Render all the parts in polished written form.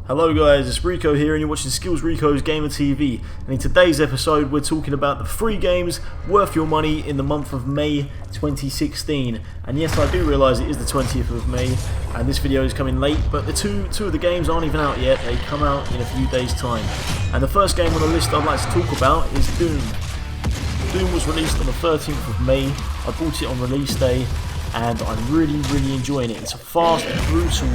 Hello guys, it's Rico here and you're watching Skills Rico's Gamer TV, and in today's episode we're talking about the free games worth your money in the month of May 2016. And yes, I do realise it is the 20th of May and this video is coming late, but the two of the games aren't even out yet. They come out in a few days time. And the first game on the list I'd like to talk about is Doom. Doom was released on the 13th of May. I bought it on release day and I'm really enjoying it. It's a fast, brutal,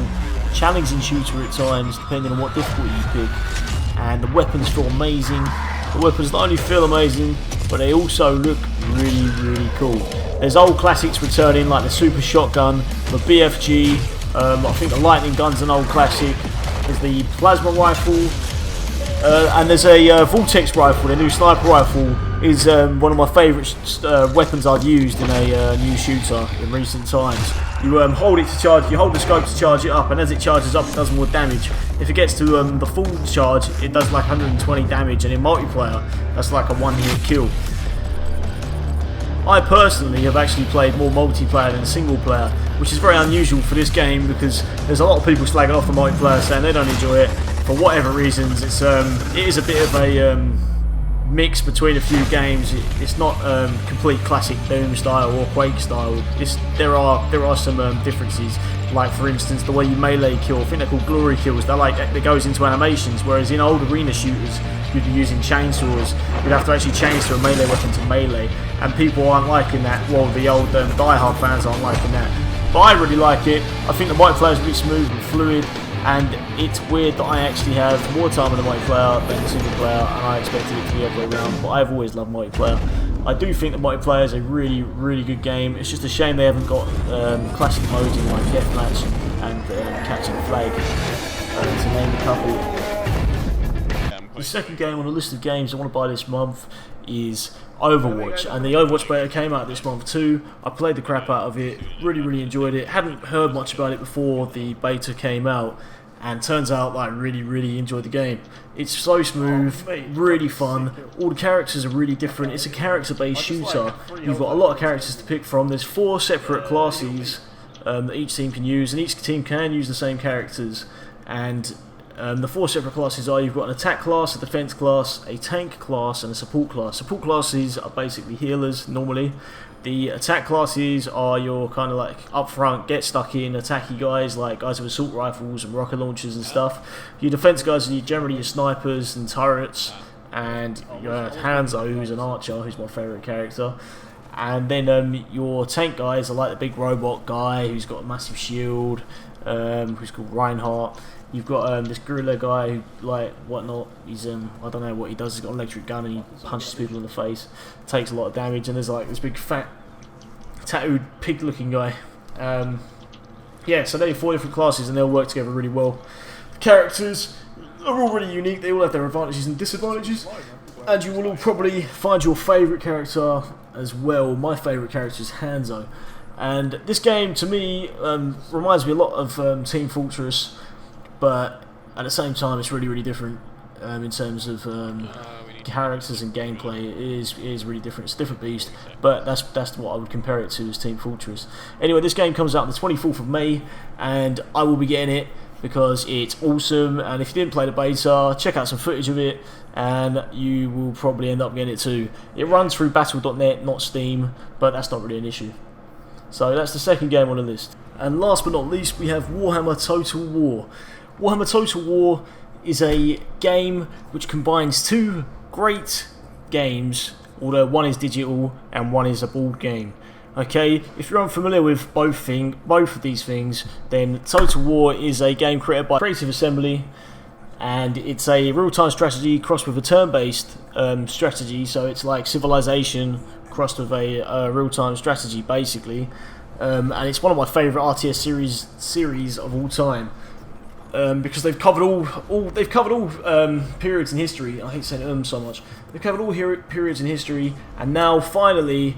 challenging shooter at times, depending on what difficulty you pick, and the weapons feel amazing. The weapons not only feel amazing, but they also look really cool. There's old classics returning, like the super shotgun, the BFG. I think the lightning gun's an old classic. There's the plasma rifle, and there's a vortex rifle. The new sniper rifle is one of my favourite weapons I've used in a new shooter in recent times. You hold it to charge. You hold the scope to charge it up, and as it charges up, it does more damage. If it gets to the full charge, it does like 120 damage, and in multiplayer, that's like a one-hit kill. I personally have actually played more multiplayer than single player, which is very unusual for this game because there's a lot of people slagging off the multiplayer saying they don't enjoy it for whatever reasons. It is a bit of a mix between a few games. It's not complete classic Doom style or Quake style. There are some differences. Like for instance, the way you melee kill. I think they're called glory kills. That goes into animations. Whereas in old arena shooters, you'd be using chainsaws. You'd have to actually chainsaw a melee weapon to melee, and people aren't liking that. Well, the old diehard fans aren't liking that. But I really like it. I think the multiplayer is really smooth and fluid. And it's weird that I actually have more time in the multiplayer than the single player, and I expected it to be the other way around, but I've always loved multiplayer. I do think that multiplayer is a really good game. It's just a shame they haven't got classic modes in like deathmatch and catching the flag, to name a couple. The second game on the list of games I want to buy this month is Overwatch, and the Overwatch beta came out this month too. I played the crap out of it, really enjoyed it. Hadn't heard much about it before the beta came out, and turns out I really enjoyed the game. It's so smooth, really fun. All the characters are really different. It's a character-based shooter. You've got a lot of characters to pick from. There's 4 separate classes that each team can use, and each team can use the same characters. And the 4 separate classes are: you've got an attack class, a defense class, a tank class, and a support class. Support classes are basically healers normally. The attack classes are your kind of like upfront, get stuck in, attacky guys, like guys with assault rifles and rocket launchers and stuff. Your defense guys are generally your snipers and turrets, and your Hanzo, who's an archer, who's my favourite character. And then your tank guys are like the big robot guy who's got a massive shield, who's called Reinhardt. You've got this gorilla guy who, like, whatnot, he's, I don't know what he does, he's got an electric gun and he punches people in the face, takes a lot of damage, and there's like this big fat, tattooed, pig-looking guy. Yeah, so they're 4 different classes and they'll work together really well. The characters are all really unique, they all have their advantages and disadvantages, and you will all probably find your favourite character as well. My favourite character is Hanzo, and this game, to me, reminds me a lot of Team Fortress, but at the same time it's really different in terms of characters and gameplay. It is really different. It's a different beast, but that's what I would compare it to, as Team Fortress. Anyway, this game comes out on the 24th of May and I will be getting it because it's awesome, and if you didn't play the beta, check out some footage of it and you will probably end up getting it too. It runs through battle.net, not Steam, but that's not really an issue. So that's the second game on the list. And last but not least, we have Warhammer Total War. Warhammer Total War is a game which combines 2 great games, although one is digital and one is a board game. Okay, if you're unfamiliar with both of these things, then Total War is a game created by Creative Assembly, and it's a real-time strategy crossed with a turn-based strategy. So it's like Civilization crossed with a real-time strategy, basically. And it's one of my favourite RTS series of all time. Because they've covered all periods in history. I hate saying so much. They've covered all periods in history, and now finally,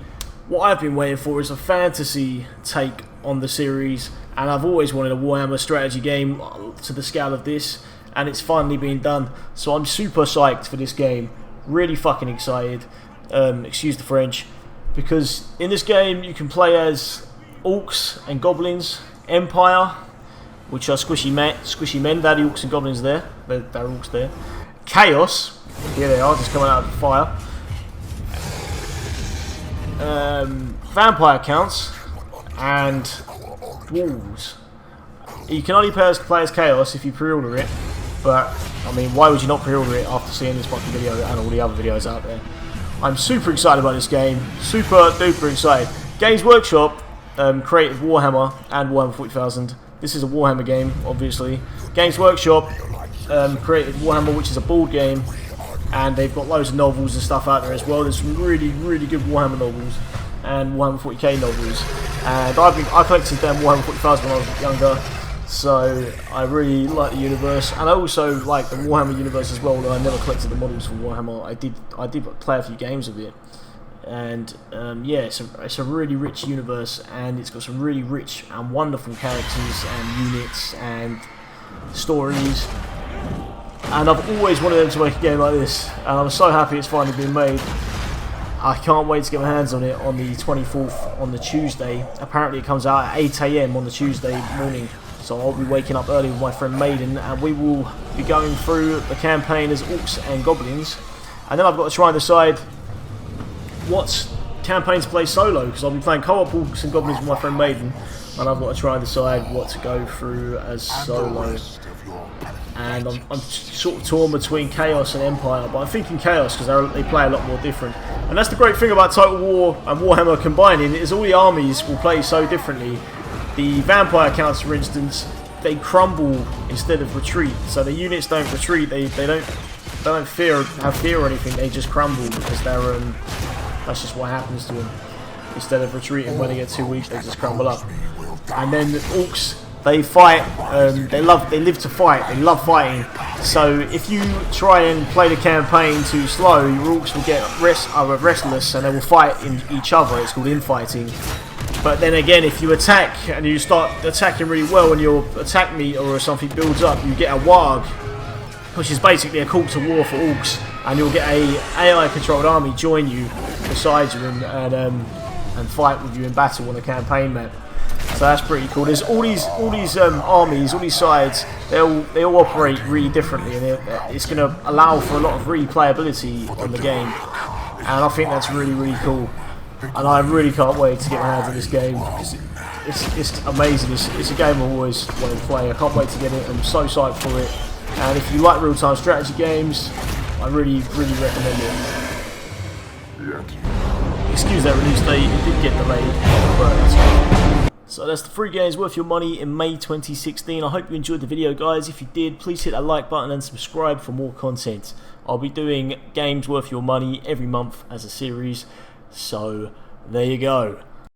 what I've been waiting for is a fantasy take on the series. And I've always wanted a Warhammer strategy game to the scale of this, and it's finally been done. So I'm super psyched for this game. Really fucking excited. Excuse the French, because in this game you can play as orcs and goblins, Empire. which are squishy men. They're the orcs and goblins there. They're orcs there. Chaos, here they are, just coming out of the fire. Vampire counts and dwarves. You can only play as Chaos if you pre-order it, but I mean, why would you not pre-order it after seeing this fucking video and all the other videos out there? I'm super excited about this game, super duper excited. Games Workshop created Warhammer and Warhammer 40,000. This is a Warhammer game, obviously. Games Workshop created Warhammer, which is a board game, and they've got loads of novels and stuff out there as well. There's some really, really good Warhammer novels and Warhammer 40k novels, and I collected them Warhammer 40,000 when I was younger, so I really like the universe, and I also like the Warhammer universe as well. Although I never collected the models for Warhammer, I did play a few games of it, and yeah, it's a really rich universe, and it's got some really rich and wonderful characters and units and stories. And I've always wanted them to make a game like this, and I'm so happy it's finally been made. I can't wait to get my hands on it on the 24th, on the Tuesday. Apparently it comes out at 8 AM on the Tuesday morning, so I'll be waking up early with my friend Maiden, and we will be going through the campaign as orcs and goblins. And then I've got to try and decide what campaign to play solo, because I'll be playing co-op orcs and goblins with my friend Maiden, and I've got to try and decide what to go through as solo. And I'm sort of torn between Chaos and Empire, but I'm thinking Chaos because they play a lot more different. And that's the great thing about Total War and Warhammer combining, is all the armies will play so differently. The vampire counts, for instance, they crumble instead of retreat. So the units don't retreat, they don't have fear or anything, they just crumble because they're that's just what happens to them. Instead of retreating when they get 2 weeks, they just crumble up. And then the orcs, they fight, they live to fight, they love fighting. So if you try and play the campaign too slow, your orcs will get restless and they will fight in each other. It's called infighting. But then again, if you attack and you start attacking really well and your attack meter or something builds up, you get a warg, which is basically a call to war for orcs, and you'll get a AI controlled army join you beside you and fight with you in battle on the campaign map. So that's pretty cool. There's all these armies, all these sides. They all operate really differently, and it's going to allow for a lot of replayability on the game. And I think that's really, really cool. And I really can't wait to get my hands on this game. It's amazing. It's a game I always want to play. I can't wait to get it. I'm so psyched for it. And if you like real-time strategy games, I really, really recommend it. Excuse that release date. It did get delayed, but that's cool. So that's the 3 games worth your money in May 2016. I hope you enjoyed the video, guys. If you did, please hit that like button and subscribe for more content. I'll be doing games worth your money every month as a series. So there you go.